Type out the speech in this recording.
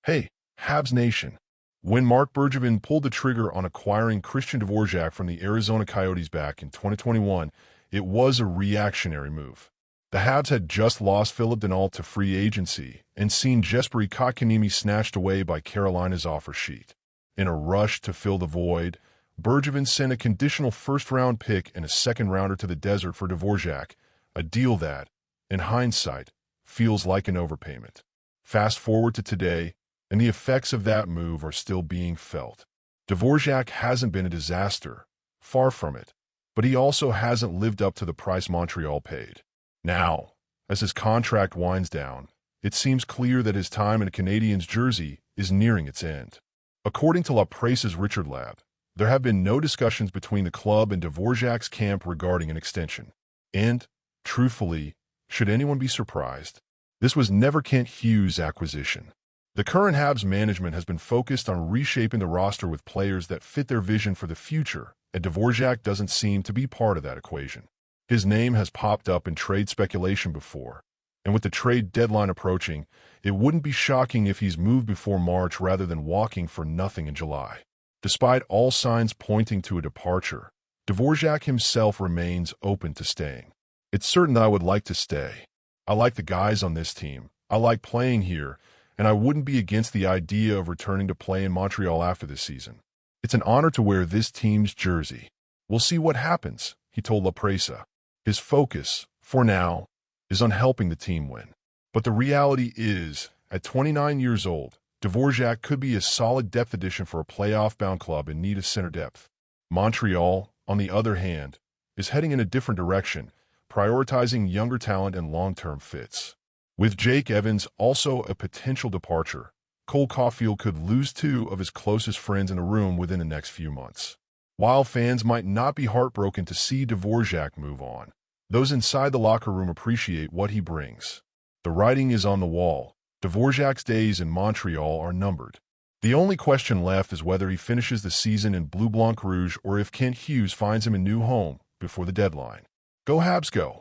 Hey, Habs Nation. When Mark Bergevin pulled the trigger on acquiring Christian Dvorak from the Arizona Coyotes back in 2021, it was a reactionary move. The Habs had just lost Philip Denault to free agency and seen Jesperi Kotkaniemi snatched away by Carolina's offer sheet. In a rush to fill the void, Bergevin sent a conditional first-round pick and a second-rounder to the desert for Dvorak, a deal that, in hindsight, feels like an overpayment. Fast forward to today, and the effects of that move are still being felt. Dvorak hasn't been a disaster, far from it, but he also hasn't lived up to the price Montreal paid. Now, as his contract winds down, it seems clear that his time in a Canadiens jersey is nearing its end. According to La Presse's Richard Lab, there have been no discussions between the club and Dvorak's camp regarding an extension. And, truthfully, should anyone be surprised, this was never Kent Hughes' acquisition. The current Habs management has been focused on reshaping the roster with players that fit their vision for the future, and Dvorak doesn't seem to be part of that equation. His name has popped up in trade speculation before, and with the trade deadline approaching, it wouldn't be shocking if he's moved before March rather than walking for nothing in July. Despite all signs pointing to a departure, Dvorak himself remains open to staying. It's certain that I would like to stay. I like the guys on this team. I like playing here, and I wouldn't be against the idea of returning to play in Montreal after this season. It's an honor to wear this team's jersey. We'll see what happens, he told La Presse. His focus, for now, is on helping the team win. But the reality is, at 29 years old, Dvorak could be a solid depth addition for a playoff-bound club in need of center depth. Montreal, on the other hand, is heading in a different direction, prioritizing younger talent and long-term fits. With Jake Evans also a potential departure, Cole Caulfield could lose two of his closest friends in a room within the next few months. While fans might not be heartbroken to see Dvorak move on, those inside the locker room appreciate what he brings. The writing is on the wall. Dvorak's days in Montreal are numbered. The only question left is whether he finishes the season in Bleu Blanc Rouge or if Kent Hughes finds him a new home before the deadline. Go Habs go!